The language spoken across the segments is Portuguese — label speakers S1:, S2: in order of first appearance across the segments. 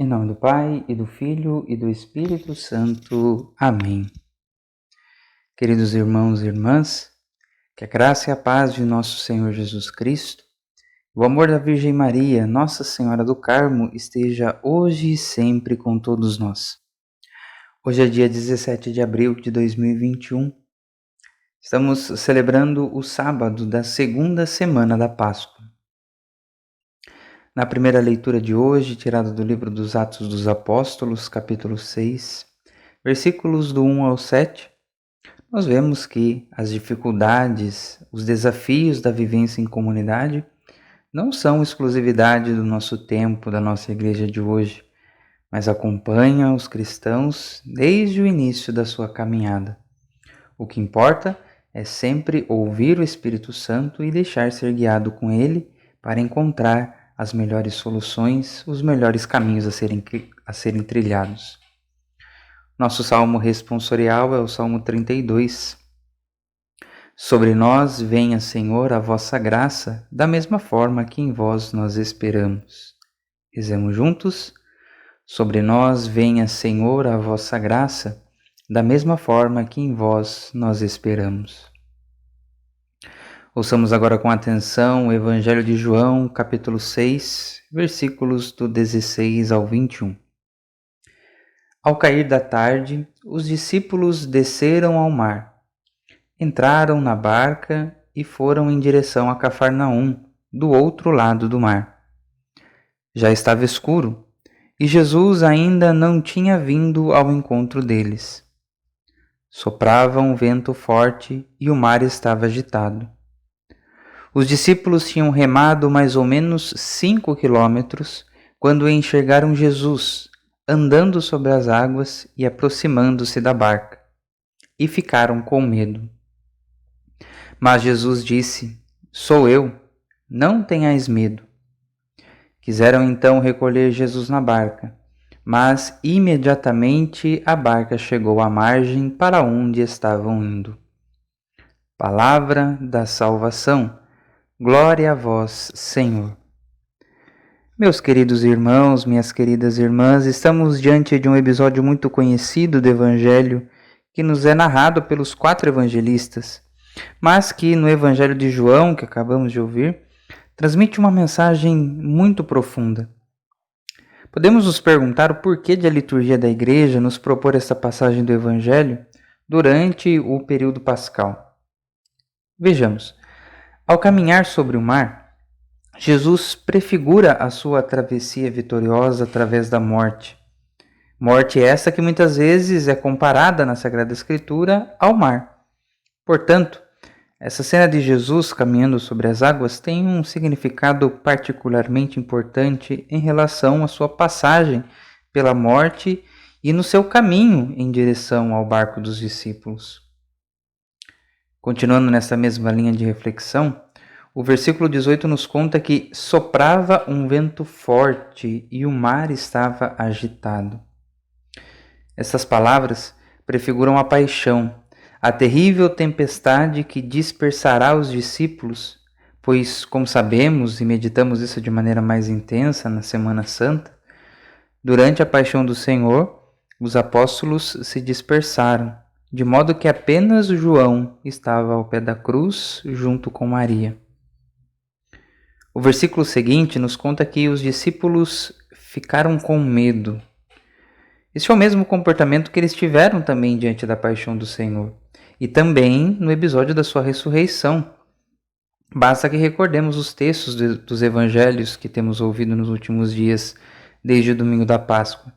S1: Em nome do Pai, e do Filho, e do Espírito Santo. Amém. Queridos irmãos e irmãs, que a graça e a paz de nosso Senhor Jesus Cristo, o amor da Virgem Maria, Nossa Senhora do Carmo, esteja hoje e sempre com todos nós. Hoje é dia 17 de abril de 2021. Estamos celebrando o sábado da segunda semana da Páscoa. Na primeira leitura de hoje, tirada do livro dos Atos dos Apóstolos, capítulo 6, versículos do 1 ao 7, nós vemos que as dificuldades, os desafios da vivência em comunidade não são exclusividade do nosso tempo, da nossa igreja de hoje, mas acompanham os cristãos desde o início da sua caminhada. O que importa é sempre ouvir o Espírito Santo e deixar ser guiado com ele para encontrar as melhores soluções, os melhores caminhos a serem trilhados. Nosso salmo responsorial é o Salmo 32. Sobre nós venha, Senhor, a vossa graça, da mesma forma que em vós nós esperamos. Rezemos juntos. Sobre nós venha, Senhor, a vossa graça, da mesma forma que em vós nós esperamos. Ouçamos agora com atenção o Evangelho de João, capítulo 6, versículos do 16 ao 21. Ao cair da tarde, os discípulos desceram ao mar, entraram na barca e foram em direção a Cafarnaum, do outro lado do mar. Já estava escuro, e Jesus ainda não tinha vindo ao encontro deles. Soprava um vento forte e o mar estava agitado. Os discípulos tinham remado mais ou menos 5 quilômetros quando enxergaram Jesus andando sobre as águas e aproximando-se da barca, e ficaram com medo. Mas Jesus disse: Sou eu, não tenhais medo. Quiseram então recolher Jesus na barca, mas imediatamente a barca chegou à margem para onde estavam indo. Palavra da salvação. Glória a vós, Senhor. Meus queridos irmãos, minhas queridas irmãs, estamos diante de um episódio muito conhecido do Evangelho, que nos é narrado pelos 4 evangelistas, mas que no Evangelho de João, que acabamos de ouvir, transmite uma mensagem muito profunda. Podemos nos perguntar o porquê de a liturgia da Igreja nos propor essa passagem do Evangelho durante o período pascal. Vejamos. Ao caminhar sobre o mar, Jesus prefigura a sua travessia vitoriosa através da morte. Morte essa que muitas vezes é comparada na Sagrada Escritura ao mar. Portanto, essa cena de Jesus caminhando sobre as águas tem um significado particularmente importante em relação à sua passagem pela morte e no seu caminho em direção ao barco dos discípulos. Continuando nessa mesma linha de reflexão, o versículo 18 nos conta que soprava um vento forte e o mar estava agitado. Essas palavras prefiguram a paixão, a terrível tempestade que dispersará os discípulos, pois, como sabemos e meditamos isso de maneira mais intensa na Semana Santa, durante a paixão do Senhor, os apóstolos se dispersaram, de modo que apenas João estava ao pé da cruz junto com Maria. O versículo seguinte nos conta que os discípulos ficaram com medo. Esse é o mesmo comportamento que eles tiveram também diante da paixão do Senhor e também no episódio da sua ressurreição. Basta que recordemos os textos dos evangelhos que temos ouvido nos últimos dias, desde o domingo da Páscoa,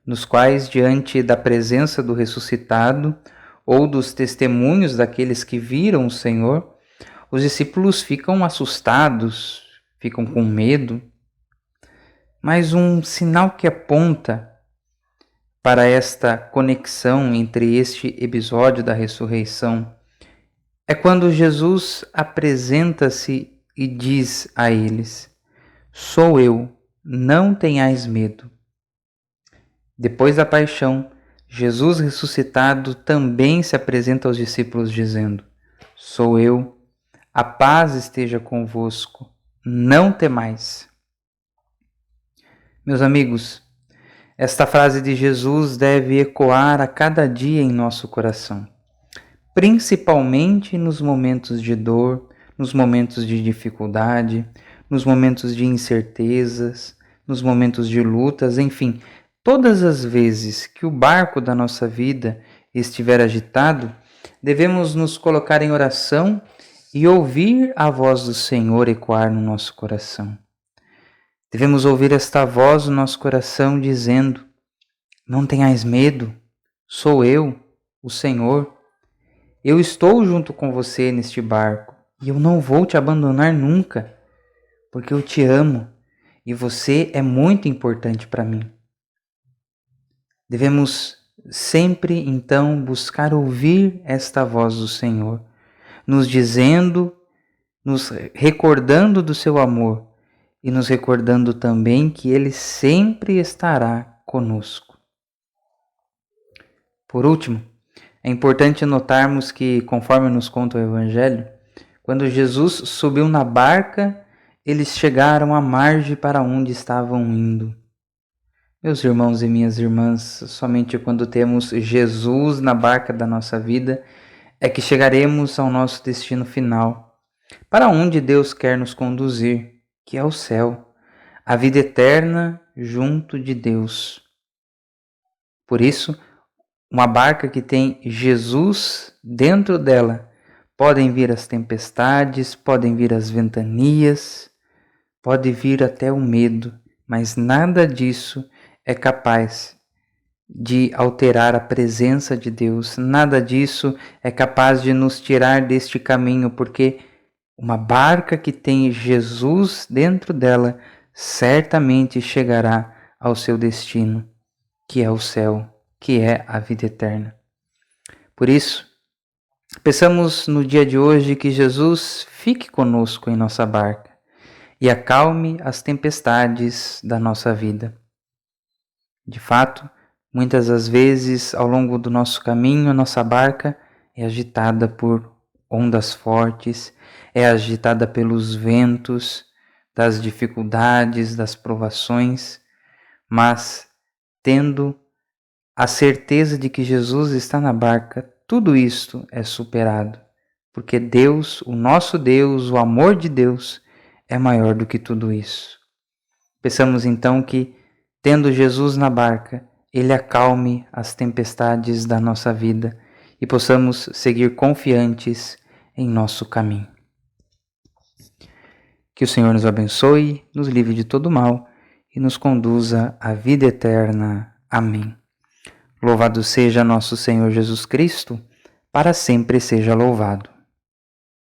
S1: nos quais, diante da presença do ressuscitado ou dos testemunhos daqueles que viram o Senhor, os discípulos ficam assustados, ficam com medo. Mas um sinal que aponta para esta conexão entre este episódio da ressurreição é quando Jesus apresenta-se e diz a eles: Sou eu, não tenhais medo. Depois da paixão, Jesus ressuscitado também se apresenta aos discípulos dizendo: Sou eu, a paz esteja convosco, não temais. Meus amigos, Esta frase de Jesus deve ecoar a cada dia em nosso coração, principalmente nos momentos de dor, nos momentos de dificuldade, nos momentos de incertezas, nos momentos de lutas, enfim, todas as vezes que o barco da nossa vida estiver agitado, devemos nos colocar em oração e ouvir a voz do Senhor ecoar no nosso coração. Devemos ouvir esta voz no nosso coração dizendo: não tenhais medo, sou eu, o Senhor. Eu estou junto com você neste barco e eu não vou te abandonar nunca, porque eu te amo e você é muito importante para mim. Devemos sempre, então, buscar ouvir esta voz do Senhor, nos dizendo, nos recordando do seu amor e nos recordando também que Ele sempre estará conosco. Por último, é importante notarmos que, conforme nos conta o Evangelho, quando Jesus subiu na barca, eles chegaram à margem para onde estavam indo. Meus irmãos e minhas irmãs, somente quando temos Jesus na barca da nossa vida é que chegaremos ao nosso destino final, para onde Deus quer nos conduzir, que é o céu, a vida eterna junto de Deus. Por isso, uma barca que tem Jesus dentro dela, podem vir as tempestades, podem vir as ventanias, pode vir até o medo, mas nada disso é capaz de alterar a presença de Deus, nada disso é capaz de nos tirar deste caminho, porque uma barca que tem Jesus dentro dela certamente chegará ao seu destino, que é o céu, que é a vida eterna. Por isso, peçamos no dia de hoje que Jesus fique conosco em nossa barca e acalme as tempestades da nossa vida. De fato, muitas das vezes, ao longo do nosso caminho, a nossa barca é agitada por ondas fortes, é agitada pelos ventos, das dificuldades, das provações, mas tendo a certeza de que Jesus está na barca, tudo isto é superado, porque Deus, o nosso Deus, o amor de Deus é maior do que tudo isso. Peçamos então que, tendo Jesus na barca, Ele acalme as tempestades da nossa vida e possamos seguir confiantes em nosso caminho. Que o Senhor nos abençoe, nos livre de todo mal e nos conduza à vida eterna. Amém. Louvado seja nosso Senhor Jesus Cristo, para sempre seja louvado.